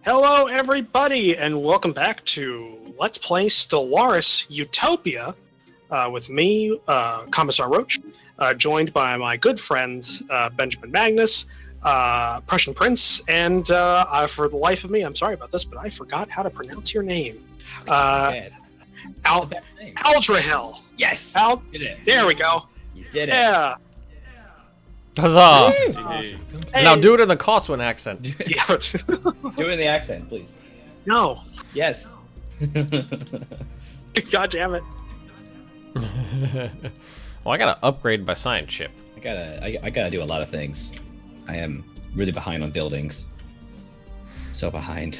Hello, everybody, and welcome back to Let's Play Stellaris Utopia with me, Commissar Roach, joined by my good friends Benjamin Magnus, Prussian Prince, and for the life of me, I'm sorry about this, but I forgot how to pronounce your name. Aldrahel. Yes! Did it. There we go. You did it. Yeah. Huzzah! Hey. Now do it in the Coswin accent. Yeah. Do it in the accent, please. No. Yes. God damn it. Well, I gotta upgrade my science ship. I gotta do a lot of things. I am really behind on buildings. So behind.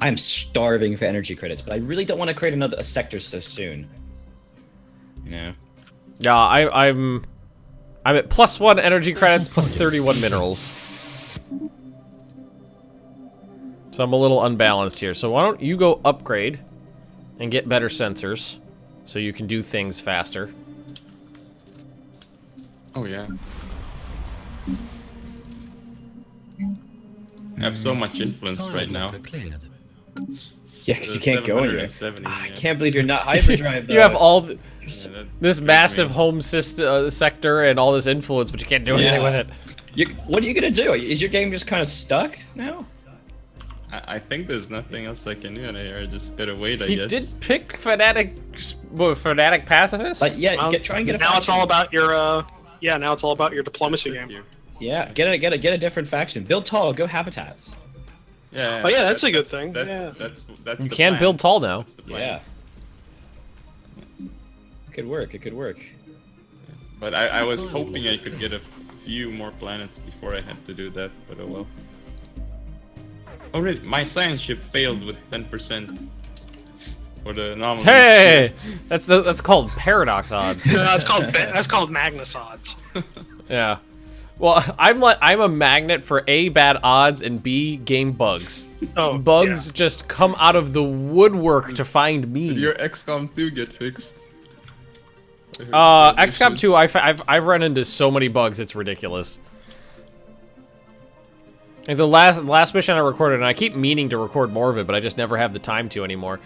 I am starving for energy credits, but I really don't want to create a sector so soon. You know? Yeah, I'm at +1 energy credits, plus 31 minerals. So I'm a little unbalanced here. So why don't you go upgrade and get better sensors so you can do things faster. Oh yeah. I have so much influence right now. Yeah, because you can't go anywhere. I can't believe you're not hyperdrive, though. You have all this massive home sector and all this influence, but you can't do anything with it. What are you gonna do? Is your game just kind of stuck now? I think there's nothing else I can do, and I just gotta wait, I guess. You did pick fanatic pacifist? But yeah, try and get a now faction. it's all about your now it's all about your diplomacy game. Yeah, get a different faction. Build tall, go habitats. Yeah. Oh yeah, that's a good thing. That's You the can plan. build tall now. That's the plan. Yeah. It could work, it could work. But I was hoping I could get a few more planets before I had to do that, but oh well. Oh really? My science ship failed with 10% for the anomaly. Hey, that's called paradox odds. No, that's called Magnus odds. Yeah. Well, I'm a magnet for A, bad odds, and B, game bugs. Oh, bugs yeah. just come out of the woodwork to find me. Did your XCOM 2 get fixed? XCOM 2, I've run into so many bugs, it's ridiculous. Like the last mission I recorded, and I keep meaning to record more of it, but I just never have the time to anymore.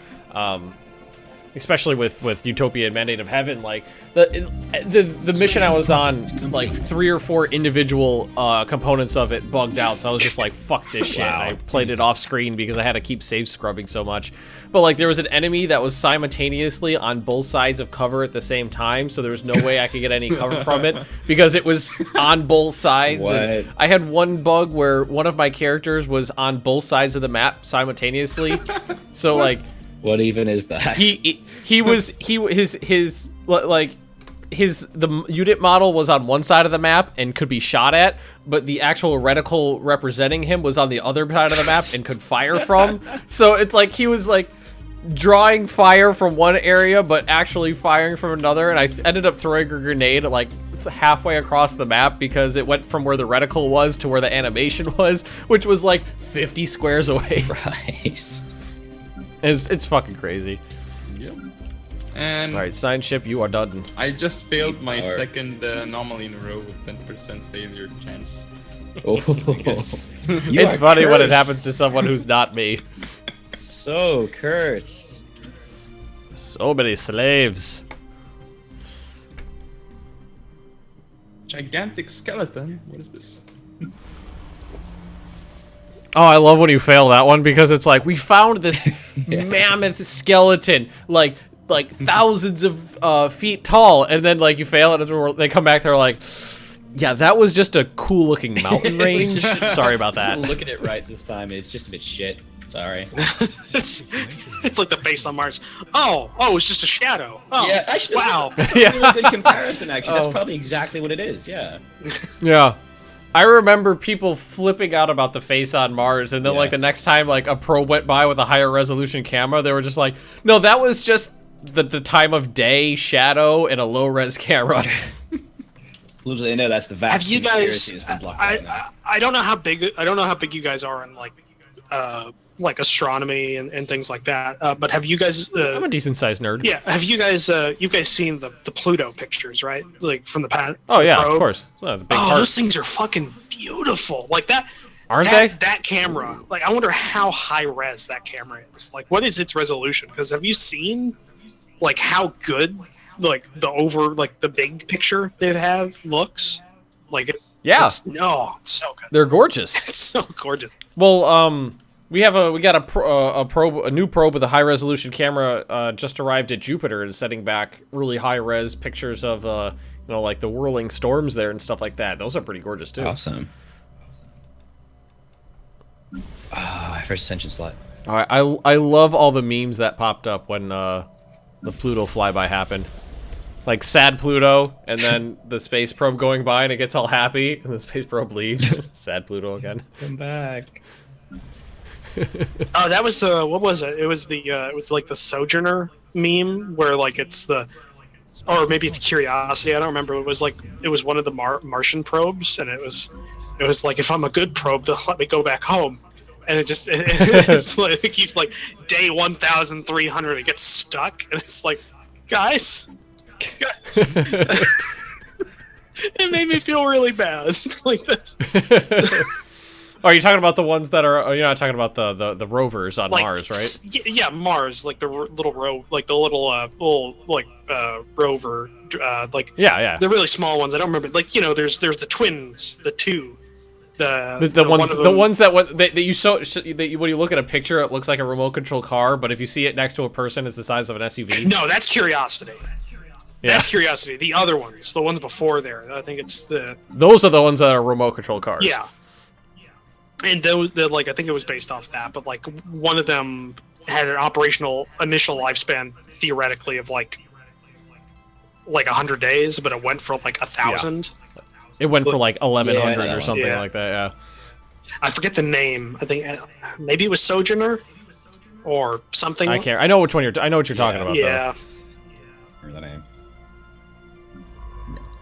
Especially with Utopia and Mandate of Heaven, like the mission I was on, like 3 or 4 individual components of it bugged out, so I was just like, fuck this shit. Wow. And I played it off screen because I had to keep save scrubbing so much. But like there was an enemy that was simultaneously on both sides of cover at the same time, so there was no way I could get any cover from it because it was on both sides. What? And I had one bug where one of my characters was on both sides of the map simultaneously. So like What even is that? the unit model was on one side of the map and could be shot at, but the actual reticle representing him was on the other side of the map and could fire from. So it's like he was like drawing fire from one area but actually firing from another, and I ended up throwing a grenade like halfway across the map because it went from where the reticle was to where the animation was, which was like 50 squares away. Right. It's fucking crazy. Yep. And All right, sign ship, you are done. I just failed my second anomaly in a row with 10% failure chance. Oh. Yes. It's funny when it happens to someone who's not me. So cursed. So many slaves. Gigantic skeleton? What is this? Oh, I love when you fail that one because it's like we found this mammoth skeleton, like thousands of feet tall, and then like you fail it, and they come back, they're like, yeah, that was just a cool looking mountain range. Sorry about that. Look at it right this time. It's just a bit shit. Sorry. it's like the base on Mars. Oh, it's just a shadow. Oh, Yeah, actually, wow. that's a really good comparison. Actually, that's probably exactly what it is. Yeah. Yeah. I remember people flipping out about the face on Mars, and then Yeah. like the next time like a probe went by with a higher resolution camera, they were just like, no, that was just the time of day shadow and a low res camera. Little do they know that's the vast Have you guys? conspiracy that's been blocked out. I don't know how big you guys are in like astronomy and things like that. But have you guys? I'm a decent sized nerd. Yeah. Have you guys? You guys seen the Pluto pictures, right? Like from the past. Oh yeah, probe? of course. Oh, the big Oh, heart. those things are fucking beautiful. Like that. Aren't they? That camera, like, I wonder how high res that camera is. Like, what is its resolution? Because have you seen, like, how good, like, the big picture they have looks? Like, it's so good. They're gorgeous. It's so gorgeous. Well, we got a new probe with a high resolution camera just arrived at Jupiter and setting back really high res pictures of like the whirling storms there and stuff like that. Those are pretty gorgeous too. Awesome. First Ascension slot. All right, I love all the memes that popped up when the Pluto flyby happened. Like sad Pluto, and then the space probe going by, and it gets all happy, and the space probe leaves. Sad Pluto again. Come back. Oh, that was what was it? It was like the Sojourner meme where like it's or maybe it's Curiosity. I don't remember. It was one of the Martian probes, and it was like, if I'm a good probe, they'll let me go back home. And it keeps like day 1,300. It gets stuck, and it's like, guys. It made me feel really bad. Like that's. Are you talking about the ones that are? You're not talking about the rovers on Mars, right? Yeah, Mars, like the little rover, like yeah. the really small ones. I don't remember. Like there's the twins, the two. The ones that when you look at a picture, it looks like a remote control car, but if you see it next to a person, it's the size of an SUV. No, that's Curiosity. Yeah. That's Curiosity. The other ones, the ones before there, I think it's those are the ones that are remote control cars. Yeah. And those, I think it was based off that, but like one of them had an operational initial lifespan theoretically of like 100 days, but it went for like 1,000. Yeah. It went for like 1,100 or something like that. Yeah. I forget the name. I think maybe it was Sojourner or something. I can't. I know which one I know what you're talking about. Yeah. Remember the name.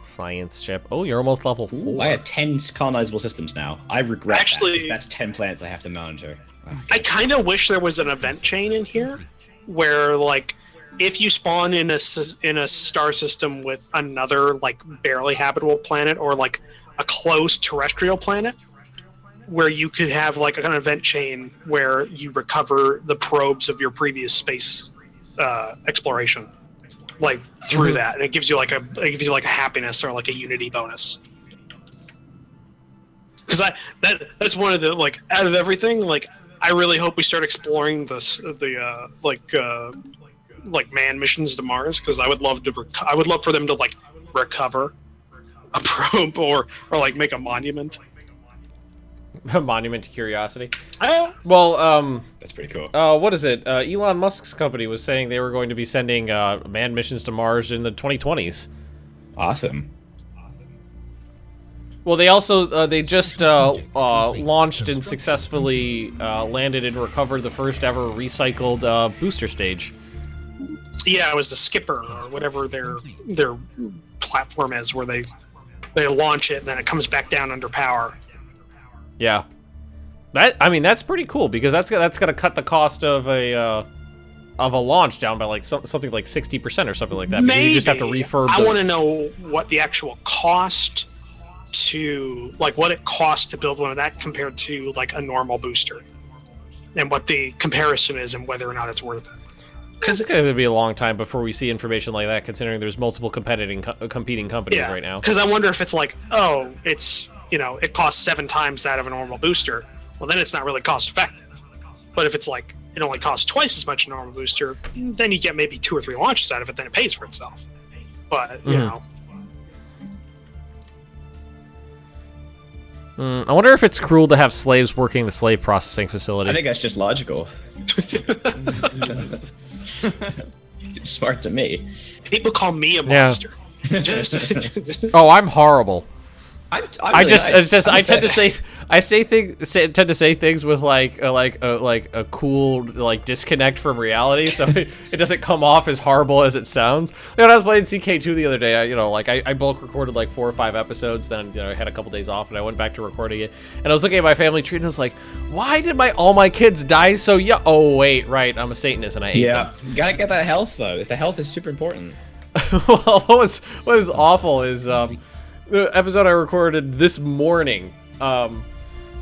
Science ship. Oh, you're almost level 4. Ooh, I have 10 colonizable systems now. I regret Actually, that. That's 10 planets I have to monitor. Oh, I kind of wish there was an event chain in here where, like, if you spawn in a star system with another, like, barely habitable planet or, like, a close terrestrial planet, where you could have, like, an event chain where you recover the probes of your previous space exploration. Like through that, and it gives you like a happiness or like a unity bonus. Because that's one of the, like, out of everything, like, I really hope we start exploring the manned missions to Mars, because I would love for them to like recover a probe or like make a monument. A monument to Curiosity. Well, that's pretty cool. What is it? Elon Musk's company was saying they were going to be sending manned missions to Mars in the 2020s. Awesome. Well, they also they just launched and successfully landed and recovered the first ever recycled booster stage. Yeah, it was the Skipper or whatever their platform is, where they launch it and then it comes back down under power. Yeah, that's pretty cool, because that's gonna cut the cost of a launch down by like something like 60% or something like that. Because Maybe. You just have to refurb. I want to know what the actual cost what it costs to build one of that compared to like a normal booster, and what the comparison is, and whether or not it's worth it. Because it's going to be a long time before we see information like that, considering there's multiple competing companies right now. Because I wonder if it's like, oh, it's, it costs 7 times that of a normal booster. Well, then it's not really cost effective. But if it's like, it only costs twice as much a normal booster, then you get maybe 2 or 3 launches out of it, then it pays for itself. But, I wonder if it's cruel to have slaves working the slave processing facility. I think that's just logical. Smart to me. People call me a monster. Oh, I'm horrible. I'm really nice. I tend to say things with like a cool like disconnect from reality, so it doesn't come off as horrible as it sounds. When I was playing CK2 the other day, I bulk recorded like 4 or 5 episodes, then I had a couple days off and I went back to recording it, and I was looking at my family tree and I was like, why did all my kids die so young? Oh wait, right, I'm a Satanist and I hate them. You gotta get that health though. The health is super important. Well, what is awful is the episode I recorded this morning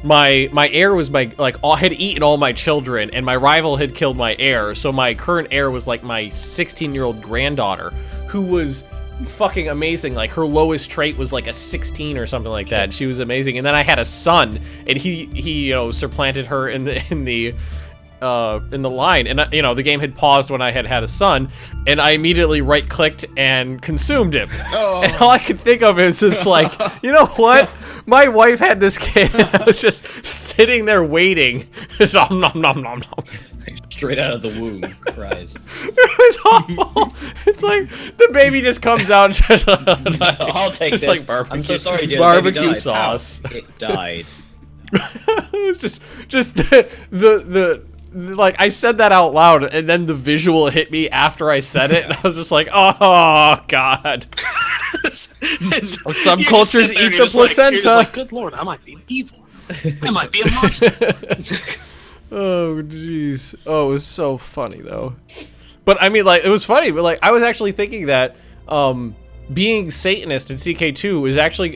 my heir was had eaten all my children, and my rival had killed my heir. So my current heir was like my 16-year-old granddaughter, who was fucking amazing. Like her lowest trait was like a 16 or something like that. She was amazing. And then I had a son, and he supplanted her in the line, and the game had paused when I had a son, and I immediately right-clicked and consumed him. Oh. And all I could think of is just like, you know what? My wife had this kid, and I was just sitting there waiting. Just nom nom nom nom nom. Straight out of the womb, cries. It was awful. It's like the baby just comes out and just I'll take this. Like, I'm so sorry, dear. Barbecue sauce. Ow. It died. It was just the like, I said that out loud, and then the visual hit me after I said it, and I was just like, oh god. Some cultures eat the placenta. You're just like, good lord, I might be evil. I might be a monster. Oh jeez. Oh, it was so funny though. But I mean, like, it was funny, but like, I was actually thinking that being Satanist in CK2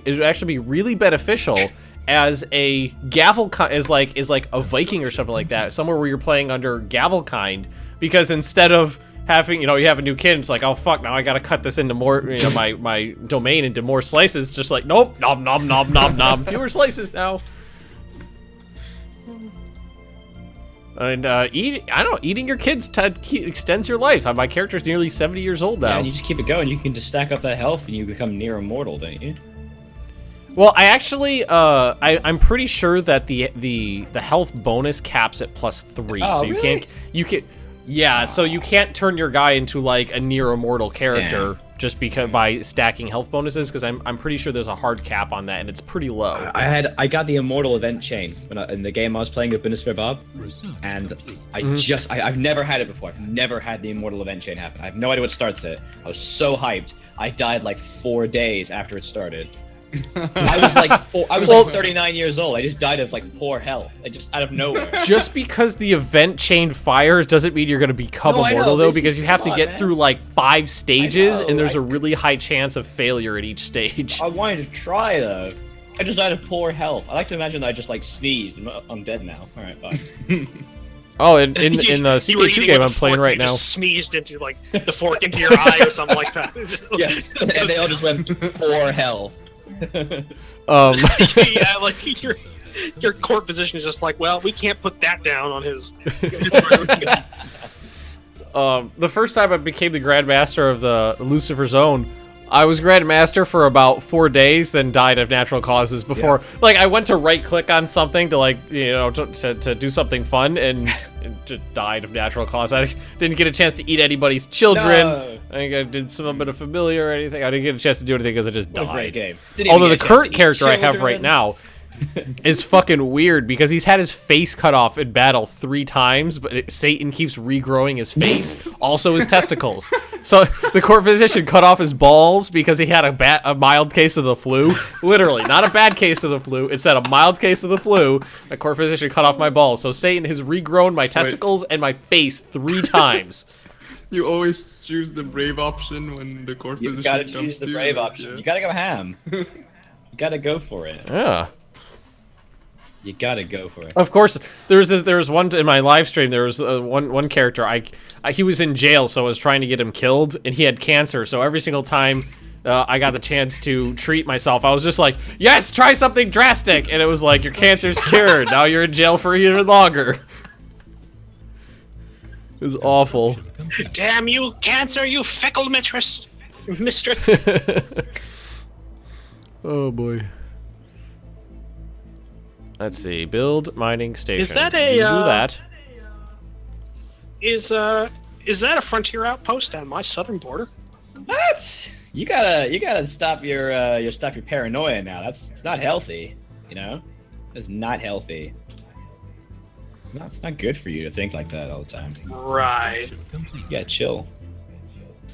is actually really beneficial as a gavel is like a Viking or something like that, somewhere where you're playing under gavel kind, because instead of having, you have a new kid, it's like, oh fuck, now I gotta cut this into more, my domain into more slices. Just like, nope, nom nom nom nom nom, fewer slices now. And eating your kids extends your life. My character's nearly 70 years old now. Yeah, and you just keep it going. You can just stack up that health, and you become near immortal, don't you? Well, I actually, I'm pretty sure that the health bonus caps at +3. Oh, so you really? so you can't turn your guy into like a near immortal character. Damn. Just because by stacking health bonuses, because I'm pretty sure there's a hard cap on that, and it's pretty low. I got the immortal event chain in the game I was playing with Bundeswehr Bob, and I've never had it before. I've never had the immortal event chain happen. I have no idea what starts it. I was so hyped. I died like 4 days after it started. I was like 39 years old. I just died of like poor health, just out of nowhere. Just because the event chain fires doesn't mean you're going to become immortal, though, because you have to get through like 5 stages, and there's a really high chance of failure at each stage. I wanted to try though. I just died of poor health. I like to imagine that I just like sneezed and I'm dead now. All right, fine. Oh, in the CK2 game I'm playing right now. You just sneezed into like the fork into your eye or something like that. Yeah, and they all just went poor health. Yeah, like your court position is just like, well, we can't put that down on his. The first time I became the Grandmaster of the Lucifer Zone, I was Grandmaster for about 4 days, then died of natural causes before. Yeah. Like, I went to right-click on something to, like, to do something fun, and just died of natural cause. I didn't get a chance to eat anybody's children. No. I think I did some bit of familiar or anything. I didn't get a chance to do anything because I just died. What a great game. Although the current character I have right now is fucking weird, because he's had his face cut off in battle 3 times, but Satan keeps regrowing his face, also his testicles. So the court physician cut off his balls because he had a mild case of the flu. Literally, not a bad case of the flu. It said a mild case of the flu. The court physician cut off my balls. So Satan has regrown my testicles and my face 3 times. You always choose the brave option when the court physician comes to you. You gotta choose the brave option. Yeah. You gotta go ham. You gotta go for it. Yeah. You gotta go for it. Of course, there was one in my live stream. There was one character. He was in jail, so I was trying to get him killed, and he had cancer. So every single time I got the chance to treat myself, I was just like, "Yes, try something drastic," and it was like, "Your cancer's cured. Now you're in jail for even longer." It was awful. Damn you, cancer! You fickle mistress! Oh boy. Let's see. Build mining station. Is that a? Do that. Is that a frontier outpost on my southern border? What? You gotta stop your paranoia now. It's not healthy. It's not healthy. It's not good for you to think like that all the time. Right. Yeah, chill.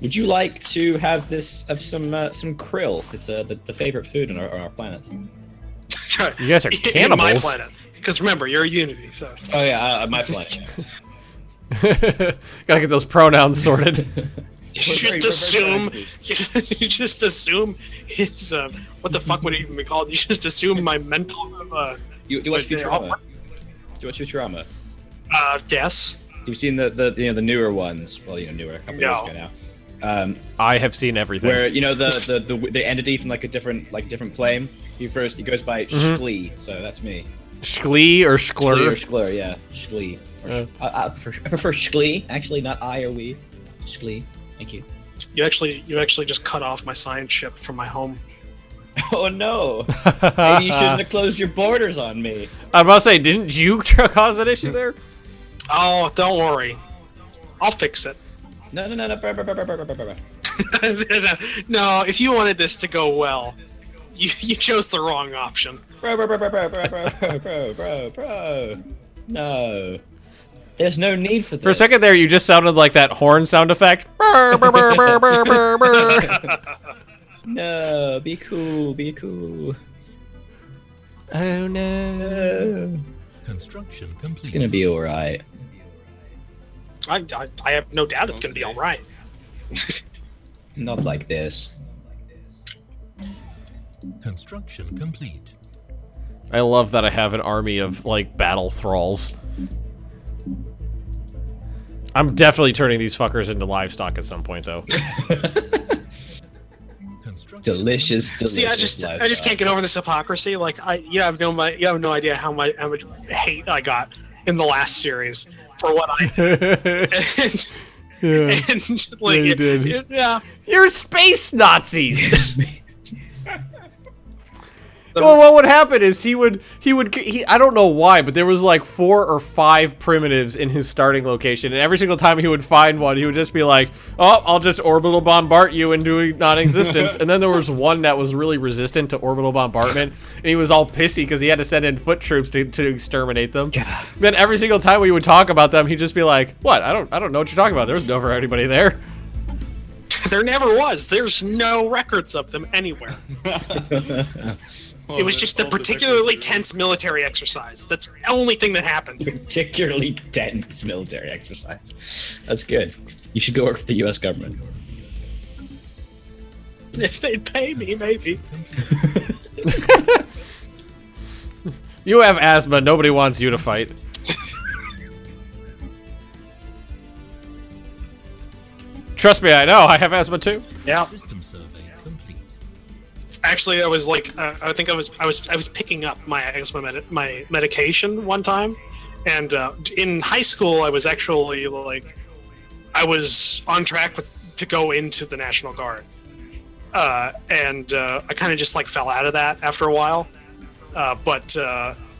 Would you like to have some krill? It's the favorite food on our planet. You guys are cannibals. My planet. Because remember, you're a Unity, so. Oh yeah, my planet. Gotta get those pronouns sorted. You just assume his what the fuck would it even be called? You just assume my mental You watch But, Futurama? Do you watch Futurama? Yes. You've seen the newer ones. Well, newer, a couple years ago now. I have seen everything. Where the entity from like a different plane. He goes by Shklee, so that's me. Shklee or Shklur? Shklee or Shklur, yeah, Shklee. I prefer Shklee, actually, not I or we. Shklee, thank you. You actually just cut off my science ship from my home. Oh no! Maybe you shouldn't have closed your borders on me. I'm about to say, didn't you cause an issue there? Oh, don't worry. I'll fix it. No. No, if you wanted this to go well, you chose the wrong option. Bro. No. There's no need for this. For a second there, you just sounded like that horn sound effect. No, be cool. Oh no. Construction complete. It's gonna be alright. I have no doubt it's going to be all right. Not like this. Construction complete. I love that I have an army of, like, battle thralls. I'm definitely turning these fuckers into livestock at some point, though. Delicious. See, I just can't get over this hypocrisy. Like, you have no idea how much hate I got in the last series for what I did. and like, you did. Yeah. You're space Nazis. Well, what would happen is he would I don't know why, but there was like 4 or 5 primitives in his starting location, and every single time he would find one, he would just be like, "Oh, I'll just orbital bombard you into non-existence." And then there was one that was really resistant to orbital bombardment, and he was all pissy because he had to send in foot troops to exterminate them. Then every single time we would talk about them, he'd just be like, "What? I don't know what you're talking about. There was never anybody there." There never was. There's no records of them anywhere. It was just a particularly tense military exercise. That's the only thing that happened. Particularly tense military exercise. That's good. You should go work for the U.S. government. If they'd pay me, maybe. You have asthma. Nobody wants you to fight. Trust me, I know. I have asthma too. Yeah. System survey complete. Actually, I was like, I think I was picking up my my medication one time, and in high school I was actually like, I was on track to go into the National Guard, and I kind of just like fell out of that after a while, but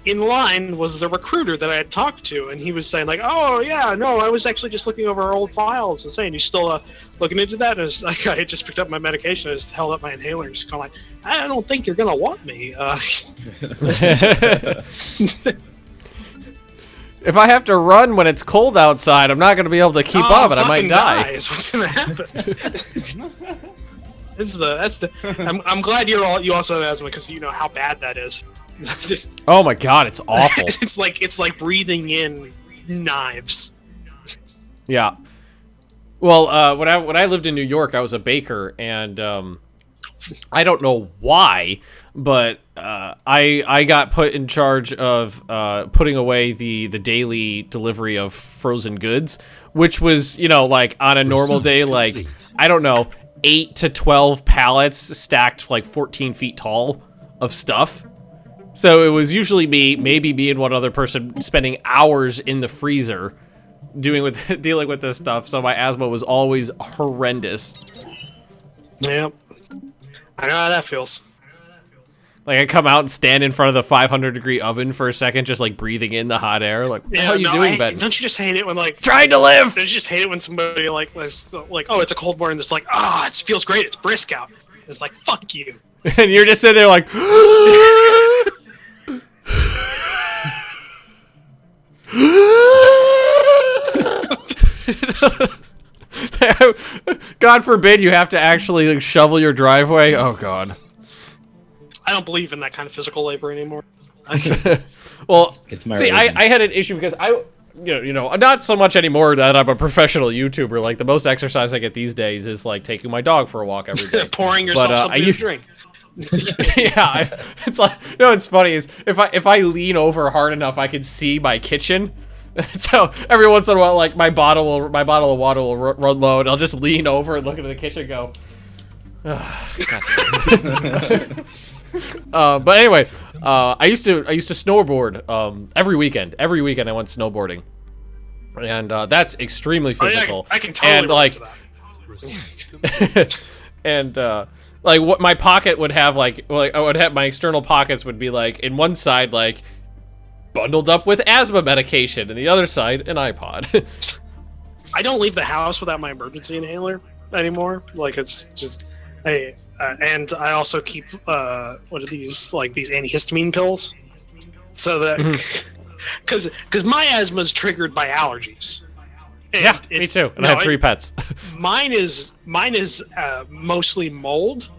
in line was the recruiter that I had talked to, and he was saying like, "Oh yeah, no, I was actually just looking over our old files and saying you still looking into that." And it's like I had just picked up my medication, I just held up my inhaler, and just kind of like, "I don't think you're gonna want me." If I have to run when it's cold outside, I'm not gonna be able to keep up, and I might die. Is what's gonna happen. I'm glad you also have asthma because you know how bad that is. Oh my god, it's awful. it's like breathing in knives. Yeah. Well, when I lived in New York, I was a baker, and I don't know why, but I got put in charge of putting away the daily delivery of frozen goods, which was, like on a normal day, like, I don't know, 8 to 12 pallets stacked like 14 feet tall of stuff. So it was usually maybe me and one other person spending hours in the freezer dealing with this stuff. So my asthma was always horrendous. Yep. I know how that feels. Like I come out and stand in front of the 500-degree oven for a second, just like breathing in the hot air. Like, what are you doing, Ben? Don't you just hate it when like trying to live? Don't you just hate it when somebody like, oh, it's a cold morning. It's like, it feels great. It's brisk out. It's like, fuck you. And you're just sitting there like. God forbid you have to actually like, shovel your driveway. Oh god. I don't believe in that kind of physical labor anymore. Well, see, I had an issue because not so much anymore that I'm a professional YouTuber. Like the most exercise I get these days is like taking my dog for a walk every day. Pouring yourself something to drink. Yeah, it's like, you know what's funny is if I lean over hard enough, I can see my kitchen. So every once in a while, like my bottle of water will run low, and I'll just lean over and look into the kitchen and go. But anyway, I used to snowboard every weekend. Every weekend I went snowboarding, and that's extremely physical. I can totally and like, Receipt. and like what my pocket would have, like I would have my external pockets would be like in one side like bundled up with asthma medication, and the other side an iPod. I don't leave the house without my emergency inhaler anymore. Like it's just, and I also keep what are these, like these antihistamine pills, so that because my asthma is triggered by allergies. And Yeah, me too. And I have 3 pets. Mine is mostly mold,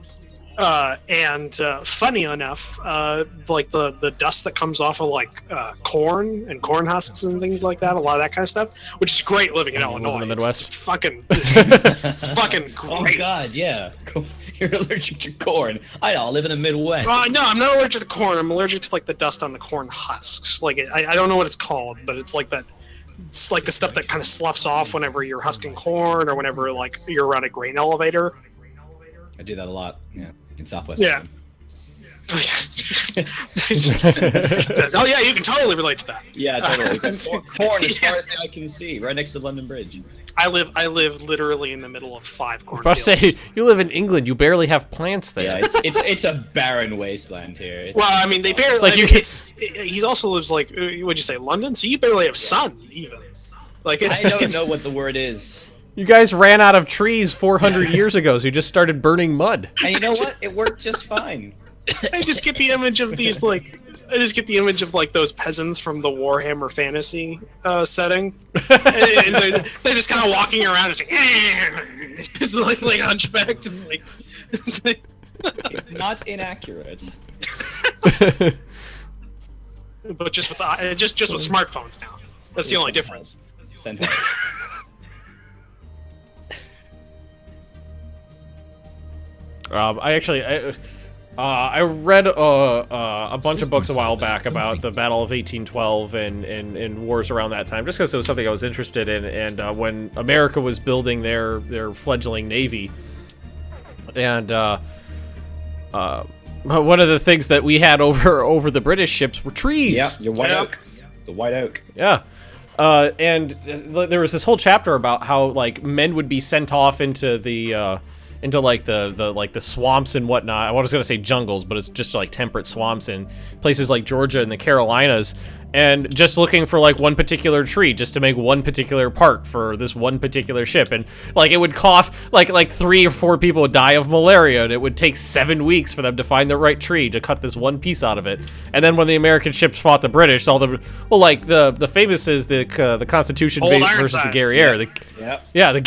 and funny enough, like the dust that comes off of like corn and corn husks and things like that, a lot of that kind of stuff, which is great living in Illinois. In the Midwest. It's fucking Oh great. God, yeah. You're allergic to corn. I don't live in the Midwest. No, I'm not allergic to corn. I'm allergic to like the dust on the corn husks. Like I don't know what it's called, but it's like that. It's like the stuff that kind of sloughs off whenever you're husking corn or whenever like you're around a grain elevator. I do that a lot. Yeah, in Southwest. Yeah. Oh yeah, you can totally relate to that. Yeah, totally. Corn as far as the eye can see, right next to London Bridge. I live literally in the middle of 5 I was cornfields. about to say, you live in England. You barely have plants there. Yeah, it's a barren wasteland here. It's, Well, I mean, they barely. like I you mean, can- he also lives like what'd you say, London? So you barely have sun even. Like it's. I don't know what the word is. You guys ran out of trees 400 years ago, so you just started burning mud. And you know what? It worked just fine. I just get the image of these like. I just get the image of like those peasants from the Warhammer Fantasy setting, and they're just kind of walking around and it's like hunchbacked and like. Not inaccurate. But just with just with smartphones now. That's the only difference. Centaur. I read a bunch of books a while back about the Battle of 1812 and wars around that time, just because it was something I was interested in. And when America was building their fledgling navy, and one of the things that we had over the British ships were trees. Yeah, your white Yeah. oak. The white oak. Yeah. And there was this whole chapter about how like men would be sent off into the the swamps and whatnot. I was gonna say jungles, but it's just like temperate swamps in places like Georgia and the Carolinas, and just looking for like one particular tree just to make one particular part for this one particular ship. And like it would cost like 3 or 4 people would die of malaria, and it would take 7 weeks for them to find the right tree to cut this one piece out of it. And then when the American ships fought the British, the famous is the Constitution Old versus the Ironsides. Guerriere. Yep. Yeah, the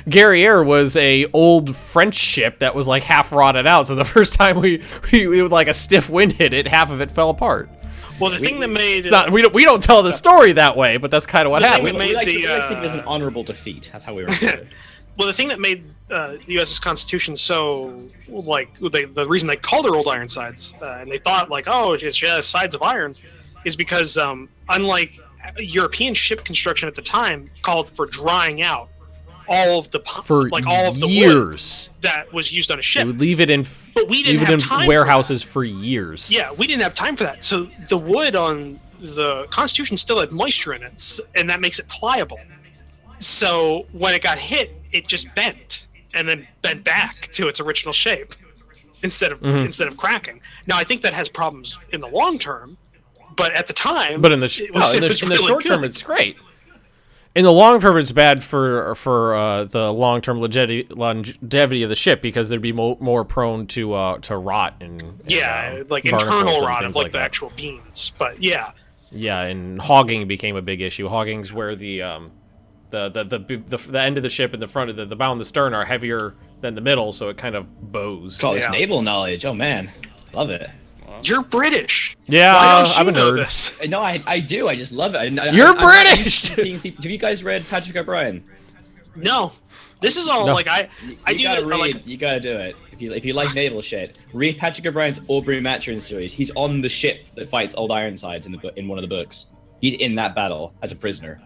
Guerriere was a old French ship that was like half rotted out. So the first time we would like a stiff wind hit it, half of it fell apart. Well, the thing that made It's not, we don't tell the story that way, but that's kind of what The thing happened. that made We like the, to think of it as an honorable defeat. That's how we remember it. well, the thing that made the U.S.'s Constitution so like the reason they called it Old Ironsides, and they thought like, oh, it's just sides of iron, is because unlike European ship construction at the time, called for drying out all of the For all of the wood years, that was used on a they ship. would leave it in But we didn't have time for warehouses for years. Yeah, we didn't have time for that. So the wood on the Constitution still had moisture in it, and that makes it pliable. So when it got hit, it just bent and then bent back to its original shape instead of cracking. Now I think that has problems in the long term, but at the time, But in the really short term, good. it's great. In the long term, it's bad for the long term longevity of the ship, because they'd be more prone to rot and like barnacles internal and rot things of like the that. actual beams. But yeah, Yeah, and hogging became a big issue. Hogging's where the end of the ship and the front of the bow and the stern are heavier than the middle, so it kind of bows. Call this Yeah. naval knowledge. Oh man, love it. you're British. Yeah, Why don't I'm you a know nerd. this? No, I do. I just love it. You're I'm not British! used to have you guys read Patrick O'Brien? No, this is all No. like I You do gotta read. like You gotta do it. If you like naval shit, read Patrick O'Brien's Aubrey Maturin series. He's on the ship that fights Old Ironsides in one of the books. He's in that battle as a prisoner.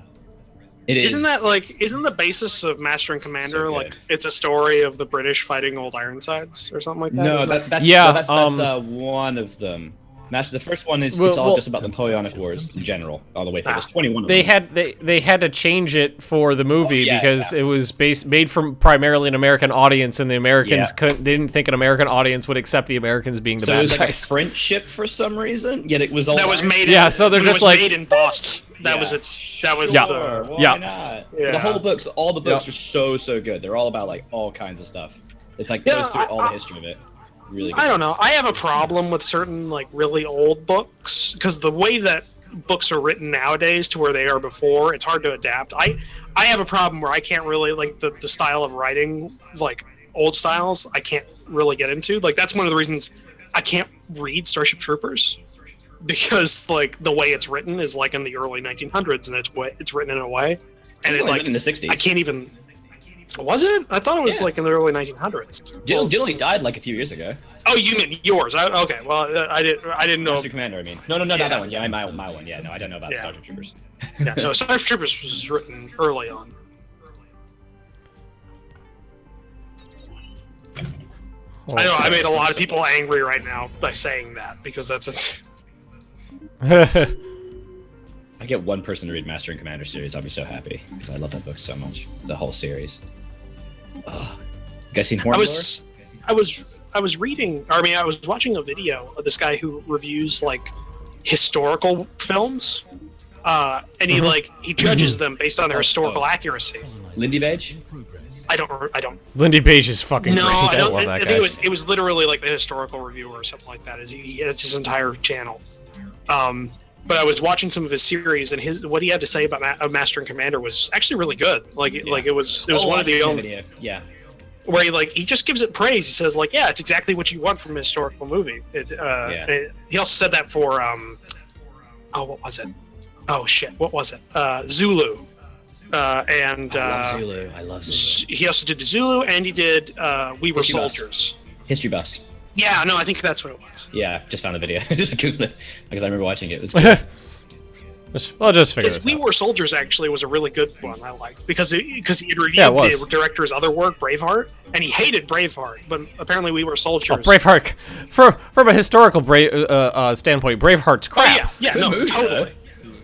It is. isn't the basis of Master and Commander So like good. it's a story of the British fighting Old Ironsides or something like that? No, Isn't that's Yeah, that's one of them. The first one is it's all Well, just about the Napoleonic Wars in general, all the way through. There's 21 of They them. they had to change it for the movie yeah, because yeah. it was made from primarily an American audience, and the Americans Yeah. they didn't think an American audience would accept the Americans being the So it bad was like a guys. French ship for some reason, yet it was all that was made. Yeah, in, so they're it just was like- made in Boston. That Yeah. was its. That was Yeah. Sure, the. why Yeah. not? Yeah. The whole books, all the books Yeah. are so good. They're all about like all kinds of stuff. It's like Yeah, goes through all I- the history of it. Really good. I don't know. I have a problem with certain like really old books because the way that books are written nowadays to where they are before, it's hard to adapt. I have a problem where I can't really like the style of writing, like old styles. I can't really get into. Like that's one of the reasons I can't read Starship Troopers because like the way it's written is like in the early 1900s and it's written in a way, and It's it only like written in the 60s. I can't even. Was it? I thought it was Yeah. like in the early 1900s. Jill only died like a few years ago. Oh, you mean yours? Okay. Well, I didn't know. Master Commander, I mean. No, not Yeah. that one. Yeah, my one. Yeah, no, I don't know about Yeah. Starship Troopers. Yeah, no, Starship Troopers was written early on. I know I made a lot of people angry right now by saying that because that's a. I get one person to read Master and Commander series, I'll be so happy because I love that book so much. The whole series. Ugh. You guys seen Horn I was reading. I mean, I was watching a video of this guy who reviews like historical films, and he judges them based on their historical accuracy. Lindy Beige? I don't. Lindy Page is fucking No, great. I don't. love I that think guy. it was literally like the historical reviewer or something like that. It's his entire channel. But I was watching some of his series, and what he had to say about Master and Commander was actually really good. Like it was one of the only video. Yeah. where he just gives it praise. He says like, yeah, it's exactly what you want from a historical movie. He also said that for what was it? Oh shit, what was it? Zulu. I love Zulu. He also did Zulu, and he did We Were History buffs. Soldiers. History buffs. Yeah, no, I think that's what it was. Yeah, just found the video. Just Googled it because I remember watching it. It was good. I'll just figure Because this We out. Were Soldiers actually was a really good one I liked because he had reviewed Yeah, it was. the director's other work, Braveheart, and he hated Braveheart, but apparently We Were Soldiers. Oh, Braveheart. From a historical standpoint, Braveheart's Oh, crap. yeah, Good no, movie, totally.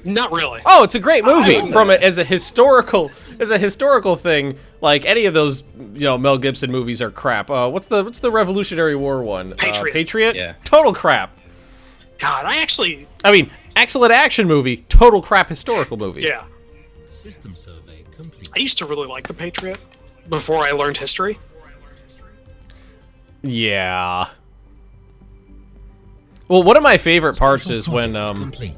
Not really. Oh, it's a great movie. wouldn't From say- as a historical thing, like any of those, Mel Gibson movies are crap. What's the Revolutionary War one? Patriot. Patriot. Yeah. Total crap. God, I mean, excellent action movie. Total crap historical movie. yeah. System survey complete. I used to really like The Patriot before I learned history. Yeah. Well, one of my favorite parts is when Complete.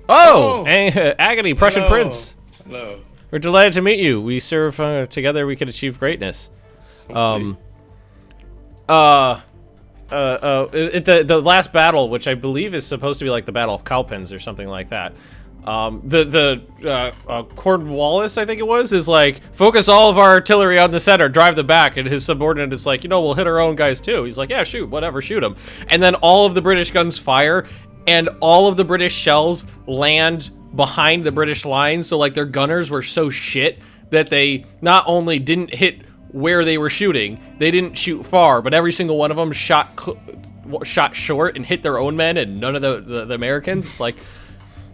Agony, Prussian Hello. Prince. Hello. We're delighted to meet you. We serve together. We can achieve greatness. The last battle, which I believe is supposed to be like the Battle of Cowpens or something like that. Cornwallis, I think it was, is like, focus all of our artillery on the center, drive the back, and his subordinate is like, we'll hit our own guys too. He's like, yeah, shoot, whatever, shoot them. And then all of the British guns fire, and all of the British shells land behind the British lines, so like their gunners were so shit that they not only didn't hit where they were shooting, they didn't shoot far, but every single one of them shot short and hit their own men and none of the Americans. It's like,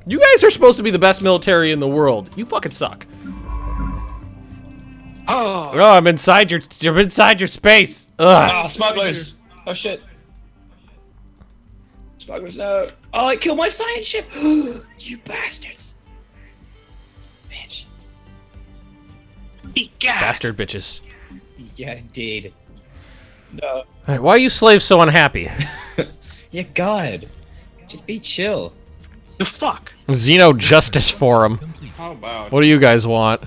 you guys are supposed to be the best military in the world. You fucking suck. Oh, I'm inside your space. Ugh. Ah, smugglers! Oh shit. Smugglers, no. Oh, it killed my science ship! You bastards. Bitch. egad. Bastard bitches. Yeah, indeed. No. All right, why are you slaves so unhappy? Yeah, God. Just be chill. The fuck? Xeno Justice Forum. How about What do you guys want?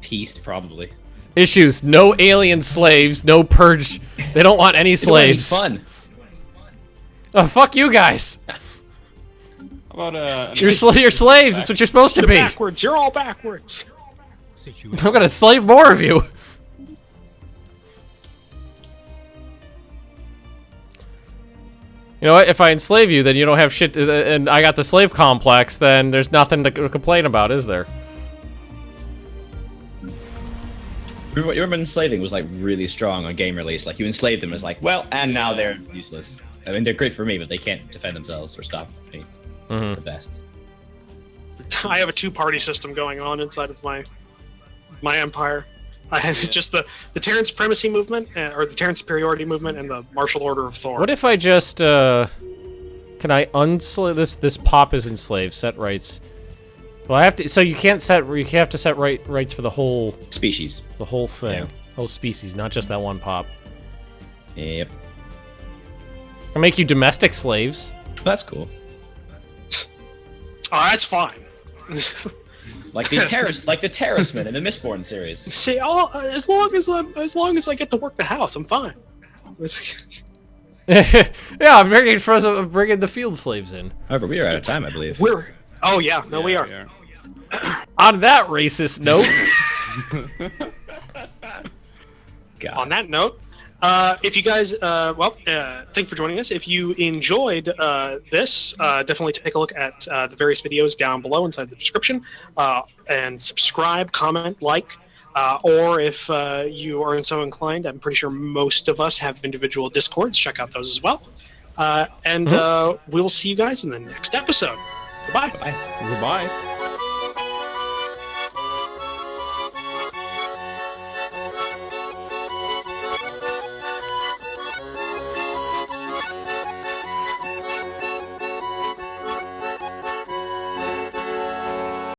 Peace, probably. Issues: no alien slaves, no purge. They don't want any They don't want any slaves. fun. Oh, fuck you guys. how about You're slaves. That's what you're supposed to You're be. backwards. You're all backwards. Situation. I'm gonna slave more of you. You know what? If I enslave you, then you don't have shit, and I got the slave complex, then there's nothing to complain about, is there? You remember enslaving was like really strong on game release. Like you enslaved them, it's like, well, and now they're useless. I mean, they're great for me, but they can't defend themselves or stop me. The best. I have a two-party system going on inside of my empire. I have just the Terran Supremacy movement, or the Terran Superiority movement, and the Martial Order of Thor. What if I just, can I unslave this pop is enslaved, set rights. Well, I have to, so you can't set, you have to set rights for the whole Species. the whole thing. Yeah. Whole species, not just that one pop. Yep. I'll make you domestic slaves. That's cool. Oh, that's fine. Like the Terracemen in the Mistborn series. See, as long as I get to work the house, I'm fine. Yeah, I'm bringing the field slaves in. However, we are out of time, I believe. Oh yeah, no, we are. On that racist note, God. On that note, if you guys, thank you for joining us. If you enjoyed this, definitely take a look at the various videos down below inside the description, and subscribe, comment, like, or if you are so inclined, I'm pretty sure most of us have individual Discords. Check out those as well. We will see you guys in the next episode. Goodbye. Bye. goodbye.